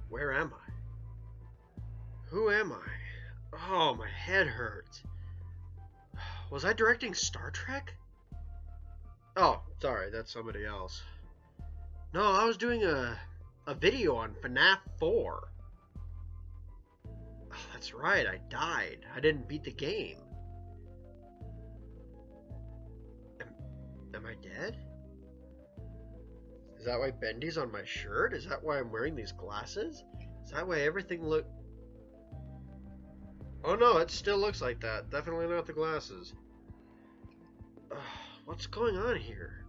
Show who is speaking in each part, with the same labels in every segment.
Speaker 1: Where am I? Who am I? Oh, my head hurts. Was I directing Star Trek? Oh, sorry, that's somebody else. No, I was doing a video on FNAF 4. Oh, that's right, I died. I didn't beat the game. Am I dead? Is that why Bendy's on my shirt? Is that why I'm wearing these glasses? Is that why everything look... Oh no, it still looks like that. Definitely not the glasses. What's going on here?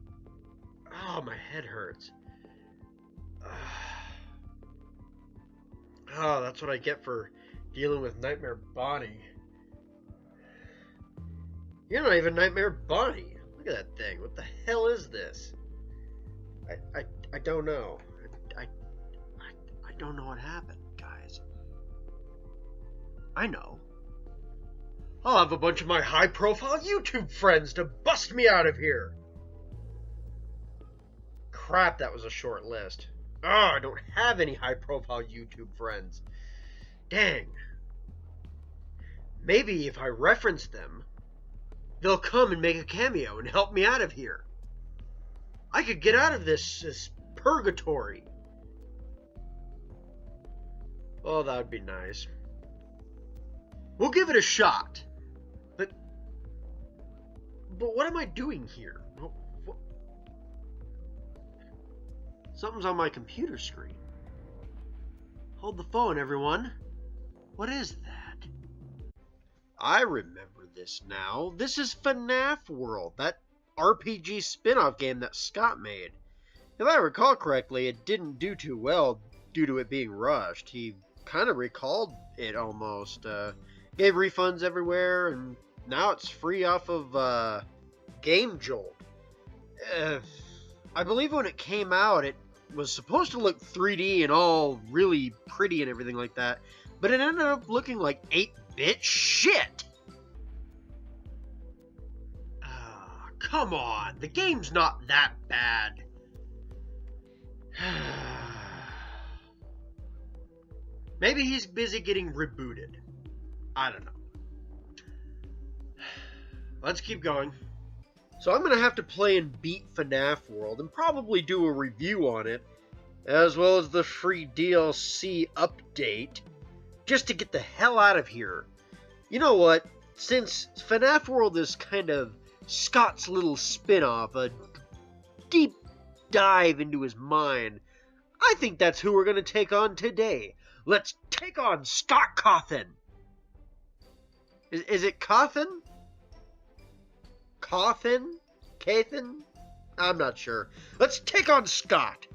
Speaker 1: Oh, my head hurts. Oh, that's what I get for dealing with Nightmare Bonnie. You're not even Nightmare Bonnie. Look at that thing. What the hell is this? I don't know. I don't know what happened, guys. I know. I'll have a bunch of my high-profile YouTube friends to bust me out of here. Crap, that was a short list. Oh, I don't have any high-profile YouTube friends. Dang. Maybe if I reference them, they'll come and make a cameo and help me out of here. I could get out of this purgatory. Oh, that would be nice. We'll give it a shot. But what am I doing here? Something's on my computer screen. Hold the phone, everyone. What is that? I remember this now. This is FNAF World, that RPG spin-off game that Scott made. If I recall correctly, it didn't do too well due to it being rushed. He kind of recalled it almost. Gave refunds everywhere, and now it's free off of Game Jolt. I believe when it came out, it was supposed to look 3D and all really pretty and everything like that, but it ended up looking like 8-bit shit. Come on, the game's not that bad. Maybe he's busy getting rebooted. I don't know. Let's keep going. So I'm going to have to play and beat FNAF World and probably do a review on it, as well as the free DLC update, just to get the hell out of here. You know what? Since FNAF World is kind of Scott's little spin-off, a deep dive into his mind, I think that's who we're going to take on today. Let's take on Scott Cawthon. Is it Cawthon? Cawthon? Cawthon? I'm not sure. Let's take on Scott.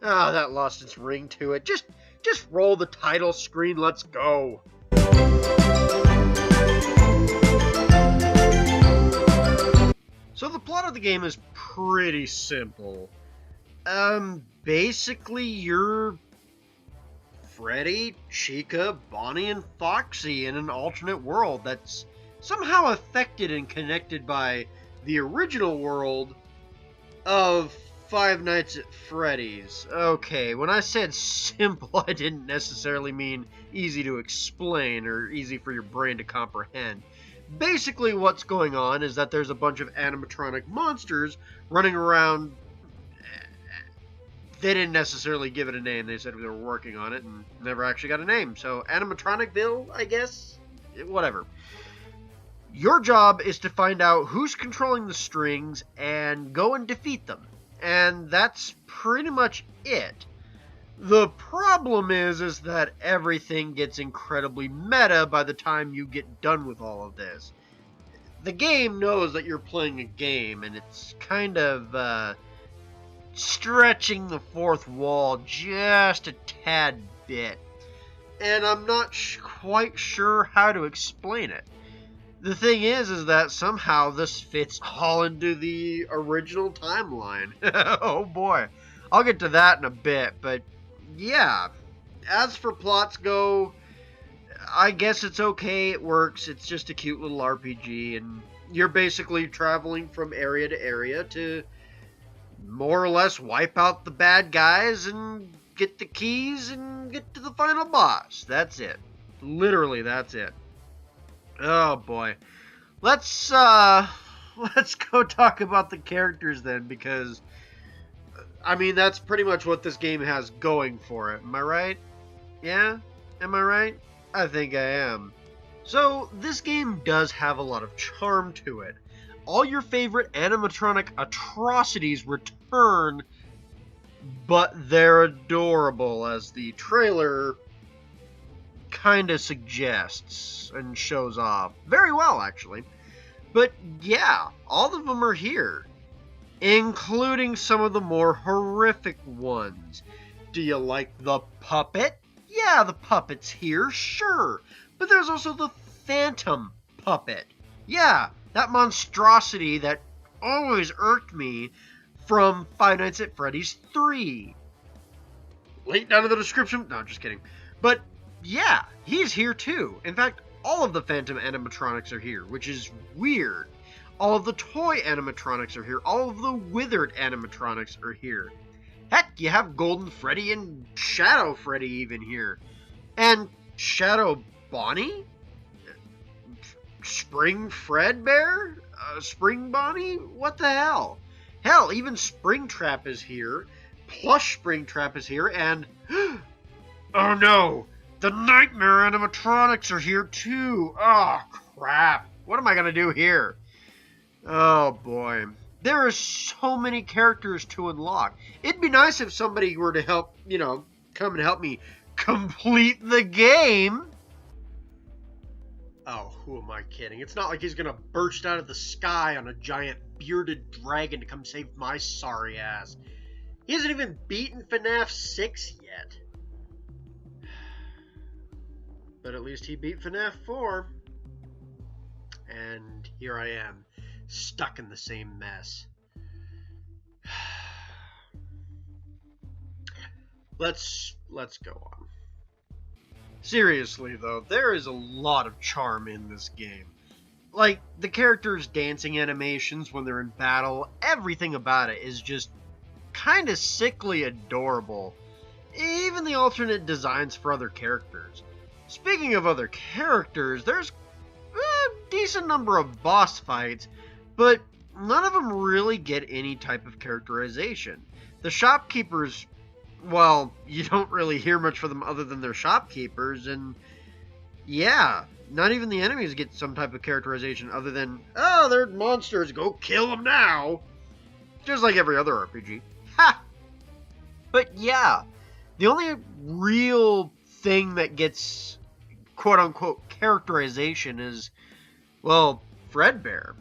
Speaker 1: Ah, that lost its ring to it. Just roll the title screen. Let's go. So the plot of the game is pretty simple. Basically you're Freddy, Chica, Bonnie, and Foxy in an alternate world that's somehow affected and connected by the original world of Five Nights at Freddy's. Okay, when I said simple, I didn't necessarily mean easy to explain or easy for your brain to comprehend. Basically what's going on is that there's a bunch of animatronic monsters running around. They didn't necessarily give it a name. They said they were working on it and never actually got a name. So Animatronicville, I guess? Whatever. Your job is to find out who's controlling the strings and go and defeat them. And that's pretty much it. The problem is that everything gets incredibly meta by the time you get done with all of this. The game knows that you're playing a game, and it's kind of stretching the fourth wall just a tad bit. And I'm not quite sure how to explain it. The thing is that somehow this fits all into the original timeline. Oh boy. I'll get to that in a bit, but yeah. As for plots go, I guess it's okay, it works, it's just a cute little RPG, and you're basically traveling from area to area to more or less wipe out the bad guys and get the keys and get to the final boss. That's it. Literally, that's it. Oh boy. Let's go talk about the characters then, because I mean that's pretty much what this game has going for it. Am I right? Yeah? Am I right? I think I am. So, this game does have a lot of charm to it. All your favorite animatronic atrocities return, but they're adorable, as the trailer kinda suggests and shows off. Very well, actually. But yeah, all of them are here, including some of the more horrific ones. Do you like the puppet? Yeah, the puppet's here, sure. But there's also the Phantom puppet. Yeah, that monstrosity that always irked me from Five Nights at Freddy's 3. Link down in the description. No, just kidding. But yeah, he's here too. In fact, all of the Phantom animatronics are here, which is weird. All of the toy animatronics are here. All of the withered animatronics are here. Heck, you have Golden Freddy and Shadow Freddy even here. And Shadow Bonnie? Spring Fredbear? Spring Bonnie? What the hell? Hell, even Springtrap is here. Plush Springtrap is here, and oh no! The Nightmare animatronics are here too! Oh, crap. What am I gonna do here? Oh, boy. There are so many characters to unlock. It'd be nice if somebody were to help, come and help me complete the game. Oh, who am I kidding? It's not like he's gonna burst out of the sky on a giant bearded dragon to come save my sorry ass. He hasn't even beaten FNAF 6 yet. But at least he beat FNAF 4. And here I am, stuck in the same mess. Let's go on. Seriously though, there is a lot of charm in this game. Like, the characters' dancing animations when they're in battle, everything about it is just kinda sickly adorable. Even the alternate designs for other characters. Speaking of other characters, there's a decent number of boss fights, but none of them really get any type of characterization. The shopkeepers, well, you don't really hear much from them other than they're shopkeepers, and yeah, not even the enemies get some type of characterization other than, oh, they're monsters, go kill them now. Just like every other RPG. Ha! But yeah, the only real thing that gets quote-unquote characterization is, well, Fredbear.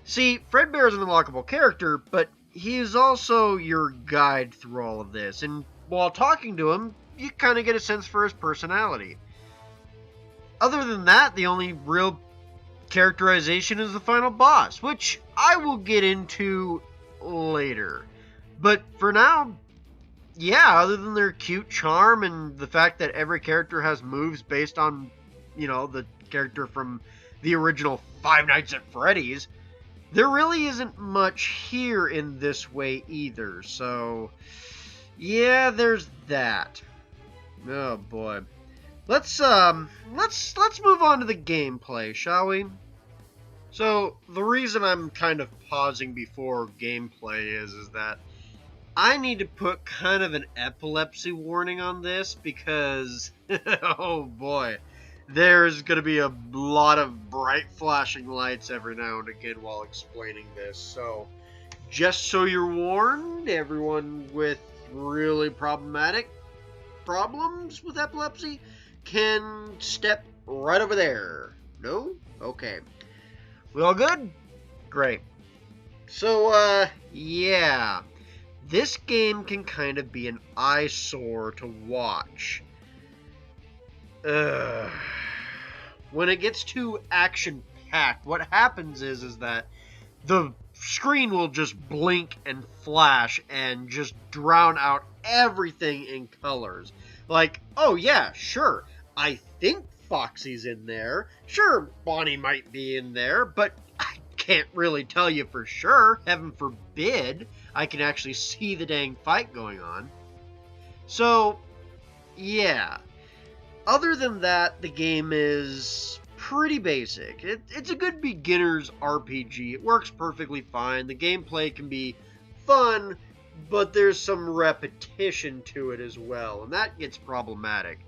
Speaker 1: See, Fredbear is an unlockable character, but he is also your guide through all of this, and while talking to him, you kind of get a sense for his personality. Other than that, the only real characterization is the final boss, which I will get into later. But for now, yeah, other than their cute charm and the fact that every character has moves based on, the character from the original Five Nights at Freddy's, there really isn't much here in this way either. So, yeah, there's that. Oh boy. Let's move on to the gameplay, shall we? So, the reason I'm kind of pausing before gameplay is that I need to put kind of an epilepsy warning on this because, oh boy, there's going to be a lot of bright flashing lights every now and again while explaining this. So, just so you're warned, everyone with really problematic problems with epilepsy can step right over there. No? Okay. We all good? Great. So, yeah. This game can kind of be an eyesore to watch. When it gets too action-packed, what happens is that the screen will just blink and flash and just drown out everything in colors. Like, oh yeah, sure, I think Foxy's in there. Sure, Bonnie might be in there, but I can't really tell you for sure. Heaven forbid I can actually see the dang fight going on. So, yeah. Other than that, the game is pretty basic. It's a good beginner's RPG. It works perfectly fine. The gameplay can be fun, but there's some repetition to it as well, and that gets problematic.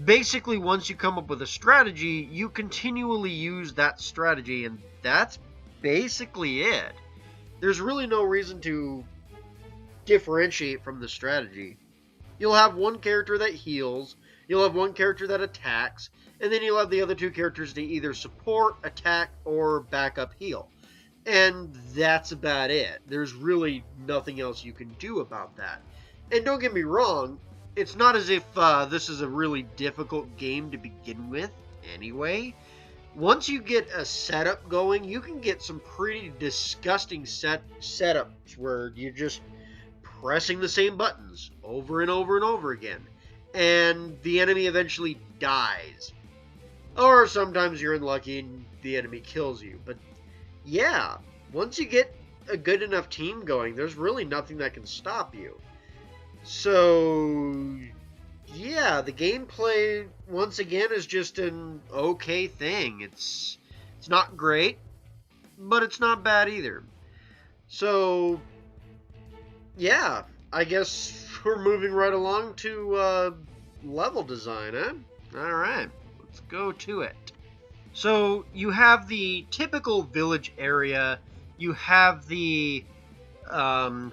Speaker 1: Basically, once you come up with a strategy, you continually use that strategy, and that's basically it. There's really no reason to differentiate from the strategy. You'll have one character that heals, you'll have one character that attacks, and then you'll have the other two characters to either support, attack, or backup heal. And that's about it. There's really nothing else you can do about that. And don't get me wrong, it's not as if this is a really difficult game to begin with anyway. Once you get a setup going, you can get some pretty disgusting setups where you're just pressing the same buttons over and over and over again, and the enemy eventually dies. Or sometimes you're unlucky and the enemy kills you. But yeah, once you get a good enough team going, there's really nothing that can stop you. So yeah, the gameplay once again is just an okay thing. It's not great, but it's not bad either. So yeah, I guess we're moving right along to level design, huh? Alright, let's go to it. So you have the typical village area, you have the kind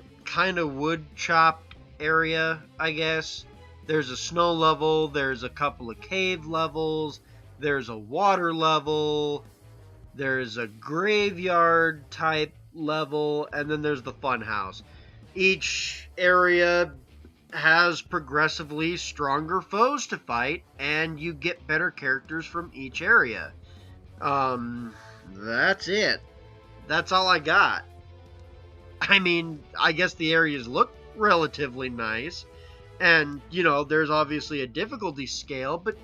Speaker 1: of wood chopped area, I guess. There's a snow level, there's a couple of cave levels, there's a water level, there's a graveyard type level, and then there's the fun house. Each area has progressively stronger foes to fight, and you get better characters from each area. That's it. That's all I got. I mean, I guess the areas look relatively nice, and, you know, there's obviously a difficulty scale, but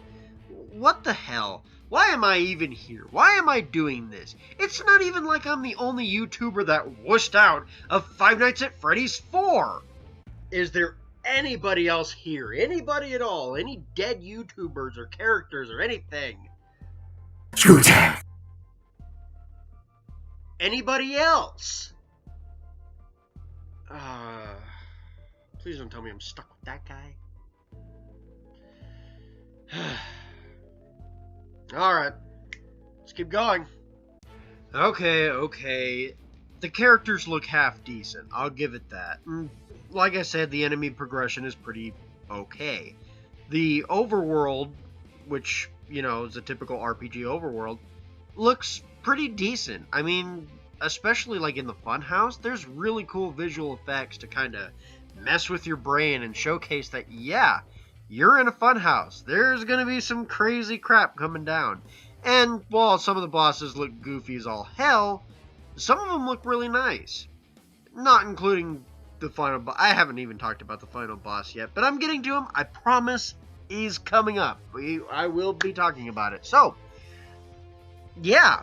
Speaker 1: what the hell? Why am I even here? Why am I doing this? It's not even like I'm the only YouTuber that wussed out of Five Nights at Freddy's 4. Is there anybody else here? Anybody at all? Any dead YouTubers or characters or anything?
Speaker 2: Cuteness.
Speaker 1: Anybody else? Please don't tell me I'm stuck with that guy. Alright, let's keep going. Okay. The characters look half decent, I'll give it that. Like I said, the enemy progression is pretty okay. The overworld, which, you know, is a typical RPG overworld, looks pretty decent. I mean, especially like in the funhouse, there's really cool visual effects to kind of mess with your brain and showcase that, yeah, you're in a funhouse. There's gonna be some crazy crap coming down. And while some of the bosses look goofy as all hell, some of them look really nice. Not including the final boss. I haven't even talked about the final boss yet, but I'm getting to him. I promise he's coming up. I will be talking about it. So, yeah,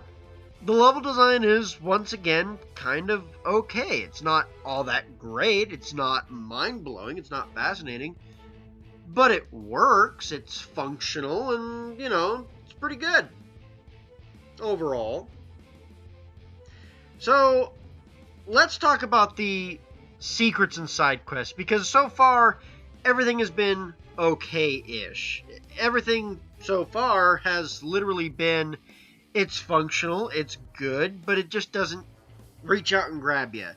Speaker 1: the level design is, once again, kind of okay. It's not all that great. It's not mind-blowing. It's not fascinating. But it works, it's functional, and, you know, it's pretty good overall. So, let's talk about the secrets and side quests, because so far, everything has been okay-ish. Everything so far has literally been, it's functional, it's good, but it just doesn't reach out and grab you.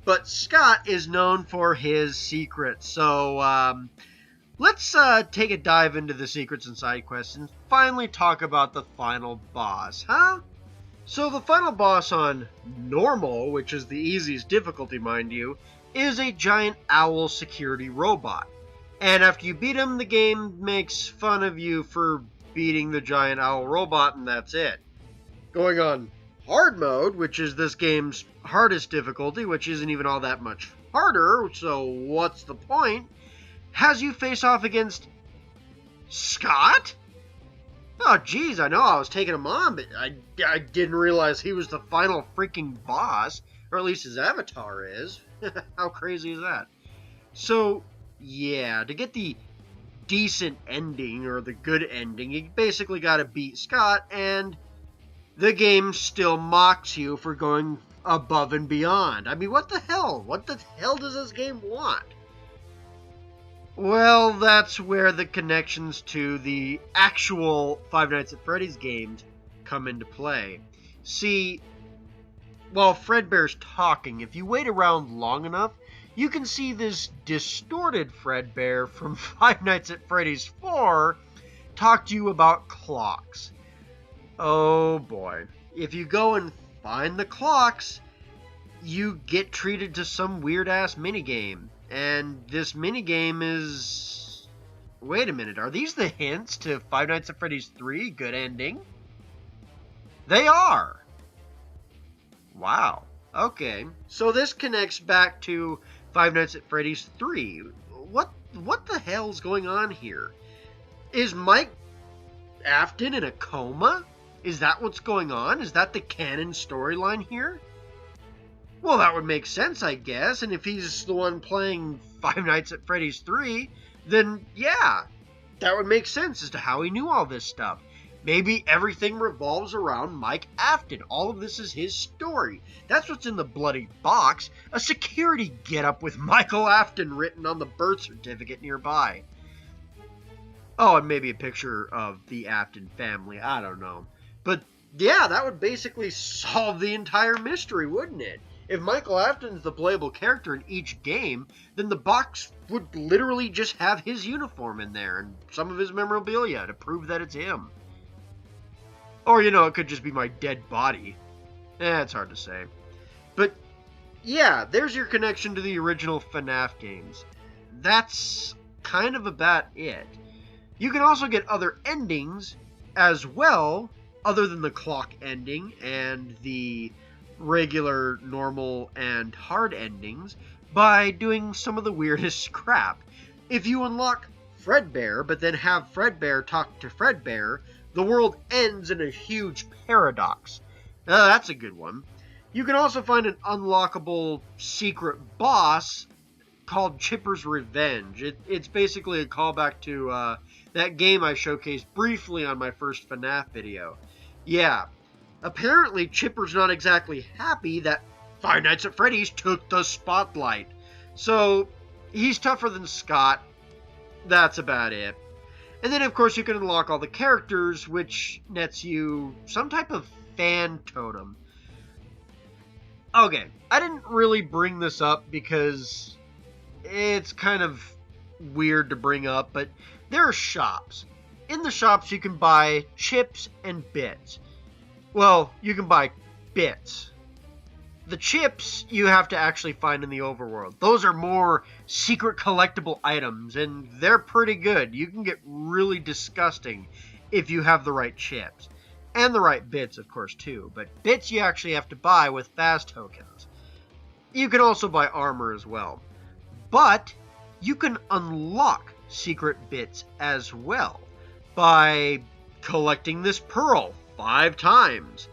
Speaker 1: But Scott is known for his secrets, so, let's take a dive into the secrets and side quests and finally talk about the final boss, huh? So the final boss on normal, which is the easiest difficulty, mind you, is a giant owl security robot. And after you beat him, the game makes fun of you for beating the giant owl robot, and that's it. Going on hard mode, which is this game's hardest difficulty, which isn't even all that much harder, so what's the point? Has you face off against Scott? Oh, geez, I know I was taking him on, but I didn't realize he was the final freaking boss, or at least his avatar is. How crazy is that? So, yeah, to get the decent ending, or the good ending, you basically gotta beat Scott, and the game still mocks you for going above and beyond. I mean, what the hell? What the hell does this game want? Well, that's where the connections to the actual Five Nights at Freddy's games come into play. See, while Fredbear's talking, if you wait around long enough, you can see this distorted Fredbear from Five Nights at Freddy's 4 talk to you about clocks. Oh boy. If you go and find the clocks, you get treated to some weird-ass minigame. And this minigame is... Wait a minute, are these the hints to Five Nights at Freddy's 3 good ending? They are! Wow. Okay. So this connects back to Five Nights at Freddy's 3. What the hell's going on here? Is Mike Afton in a coma? Is that what's going on? Is that the canon storyline here? Well, that would make sense, I guess, and if he's the one playing Five Nights at Freddy's 3, then yeah, that would make sense as to how he knew all this stuff. Maybe everything revolves around Mike Afton. All of this is his story. That's what's in the bloody box, a security getup with Michael Afton written on the birth certificate nearby. Oh, and maybe a picture of the Afton family, I don't know. But yeah, that would basically solve the entire mystery, wouldn't it? If Michael Afton's the playable character in each game, then the box would literally just have his uniform in there and some of his memorabilia to prove that it's him. Or, you know, it could just be my dead body. It's hard to say. But, yeah, there's your connection to the original FNAF games. That's kind of about it. You can also get other endings as well, other than the clock ending and the regular, normal, and hard endings, by doing some of the weirdest crap. If you unlock Fredbear, but then have Fredbear talk to Fredbear, the world ends in a huge paradox. That's a good one. You can also find an unlockable secret boss called Chipper's Revenge. It's basically a callback to that game I showcased briefly on my first FNAF video. Yeah, apparently Chipper's not exactly happy that Five Nights at Freddy's took the spotlight. So, he's tougher than Scott. That's about it. And then, of course, you can unlock all the characters, which nets you some type of fan totem. Okay, I didn't really bring this up because it's kind of weird to bring up, but there are shops. In the shops, you can buy chips and bits. Well, you can buy bits. The chips you have to actually find in the overworld. Those are more secret collectible items, and they're pretty good. You can get really disgusting if you have the right chips. And the right bits, of course, too. But bits you actually have to buy with fast tokens. You can also buy armor as well. But you can unlock secret bits as well by collecting this pearl 5 times,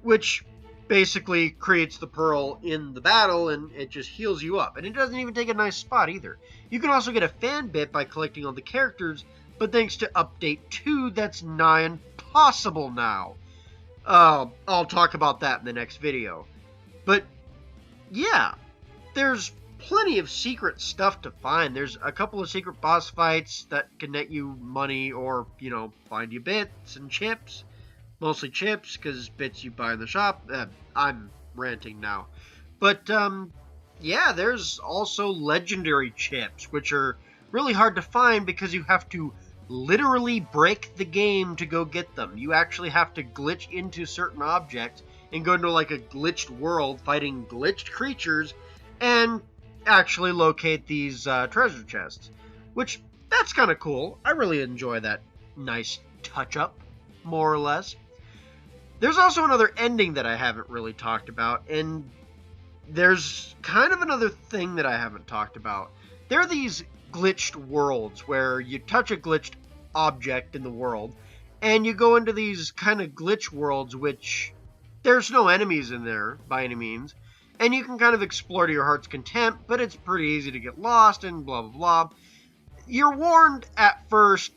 Speaker 1: which basically creates the pearl in the battle, and it just heals you up. And it doesn't even take a nice spot either. You can also get a fan bit by collecting all the characters, but thanks to Update 2, that's nigh impossible now. I'll talk about that in the next video. But, yeah, there's plenty of secret stuff to find. There's a couple of secret boss fights that can net you money or, you know, find you bits and chips. Mostly chips, because bits you buy in the shop. I'm ranting now. But, yeah, there's also legendary chips, which are really hard to find because you have to literally break the game to go get them. You actually have to glitch into certain objects and go into, like, a glitched world fighting glitched creatures and actually locate these treasure chests. Which, that's kind of cool. I really enjoy that nice touch-up, more or less. There's also another ending that I haven't really talked about, and there's kind of another thing that I haven't talked about. There are these glitched worlds where you touch a glitched object in the world, and you go into these kind of glitch worlds which there's no enemies in there by any means. and you can kind of explore to your heart's content, but it's pretty easy to get lost and blah blah blah. You're warned at first,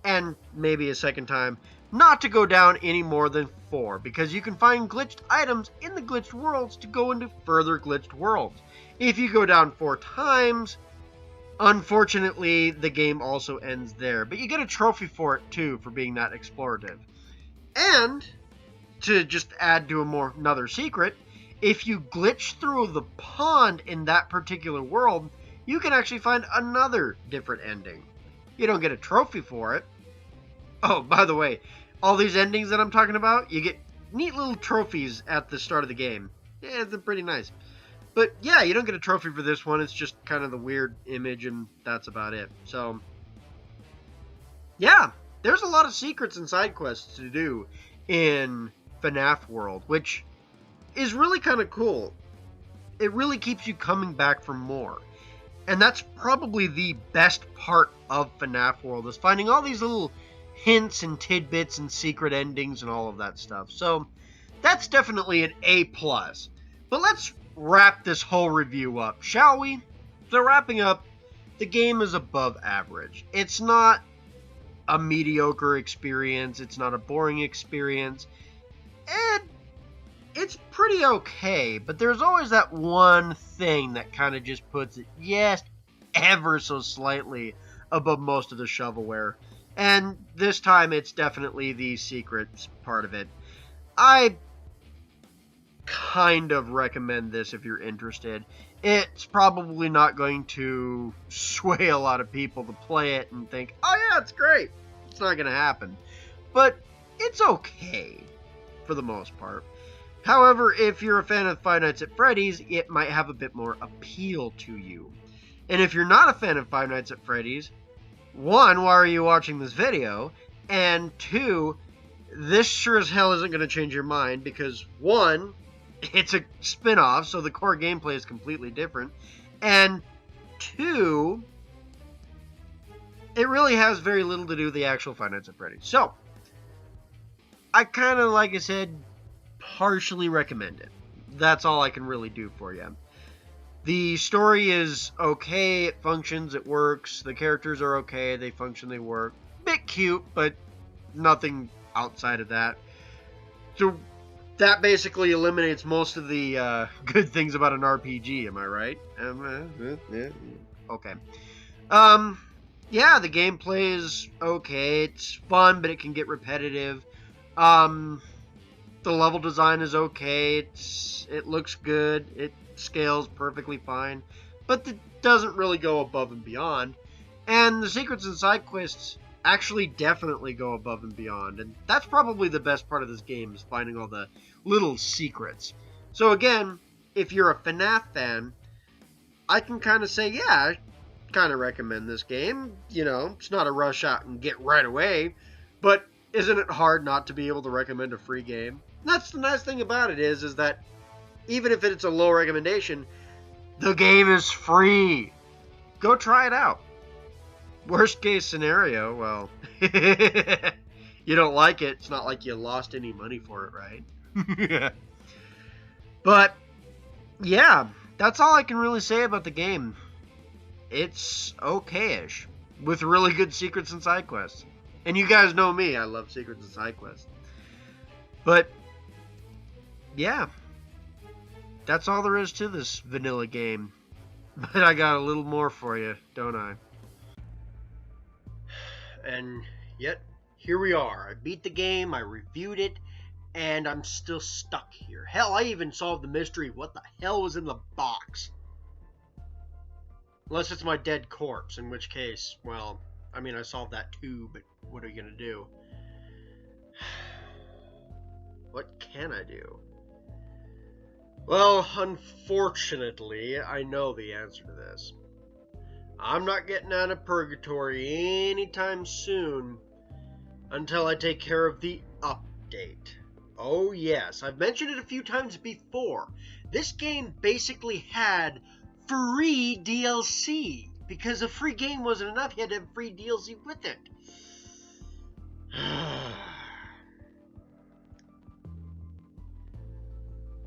Speaker 1: and maybe a second time, not to go down any more than 4, because you can find glitched items in the glitched worlds to go into further glitched worlds. If you go down 4 times, unfortunately, the game also ends there. But you get a trophy for it, too, for being that explorative. And, to just add to another secret, if you glitch through the pond in that particular world, you can actually find another different ending. You don't get a trophy for it. Oh, by the way, all these endings that I'm talking about, you get neat little trophies at the start of the game. Yeah, they're pretty nice. But yeah, you don't get a trophy for this one. It's just kind of the weird image, and that's about it. So, yeah, there's a lot of secrets and side quests to do in FNAF World, which is really kind of cool. It really keeps you coming back for more. And that's probably the best part of FNAF World, is finding all these little hints and tidbits and secret endings and all of that stuff. So, that's definitely an A+. But let's wrap this whole review up, shall we? So wrapping up, the game is above average. It's not a mediocre experience. It's not a boring experience. And it's pretty okay, but there's always that one thing that kind of just puts it just ever so slightly above most of the shovelware. And this time it's definitely the secrets part of it. I kind of recommend this if you're interested. It's probably not going to sway a lot of people to play it and think, oh yeah, it's great. It's not going to happen. But it's okay for the most part. However, if you're a fan of Five Nights at Freddy's, it might have a bit more appeal to you. And if you're not a fan of Five Nights at Freddy's, 1, why are you watching this video? And 2, this sure as hell isn't going to change your mind, because 1, it's a spin-off, so the core gameplay is completely different. And 2, it really has very little to do with the actual Five Nights at Freddy's. So, I kind of, like I said, partially recommend it. That's all I can really do for you. The story is okay, it functions, it works, the characters are okay, they function, they work. Bit cute, but nothing outside of that. So that basically eliminates most of the good things about an RPG, am I right? Okay. Yeah, the gameplay is okay, it's fun, but it can get repetitive. The level design is okay, it looks good, it scales perfectly fine, but it doesn't really go above and beyond. And the secrets and side quests actually definitely go above and beyond, and that's probably the best part of this game, is finding all the little secrets. So again, if you're a FNAF fan, I can kind of say, yeah, I kind of recommend this game. You know, it's not a rush out and get right away, but isn't it hard not to be able to recommend a free game? That's the nice thing about it is that even if it's a low recommendation, the game is free. Go try it out. Worst case scenario, well, you don't like it. It's not like you lost any money for it, right? But, yeah, that's all I can really say about the game. It's okay-ish, with really good secrets and side quests. And you guys know me, I love secrets and side quests. But, yeah, that's all there is to this vanilla game. But I got a little more for you, don't I? And yet, here we are. I beat the game, I reviewed it, and I'm still stuck here. Hell, I even solved the mystery. What the hell was in the box? Unless it's my dead corpse, in which case, well, I mean, I solved that too, but what are you gonna do? What can I do? Well, unfortunately, I know the answer to this. I'm not getting out of purgatory anytime soon until I take care of the update. Oh yes, I've mentioned it a few times before. This game basically had free DLC. Because a free game wasn't enough, you had to have free DLC with it.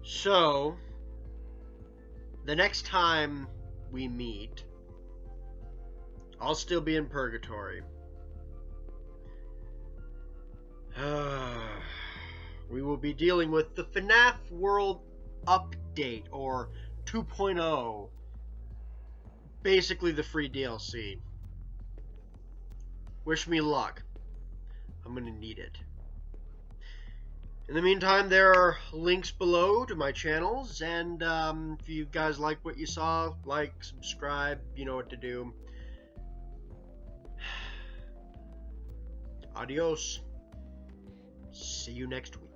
Speaker 1: So, the next time we meet, I'll still be in purgatory. We will be dealing with the FNAF World Update, or 2.0. Basically the free DLC. Wish me luck. I'm gonna need it. In the meantime, there are links below to my channels, and if you guys like what you saw, like, subscribe, you know what to do. Adios. See you next week.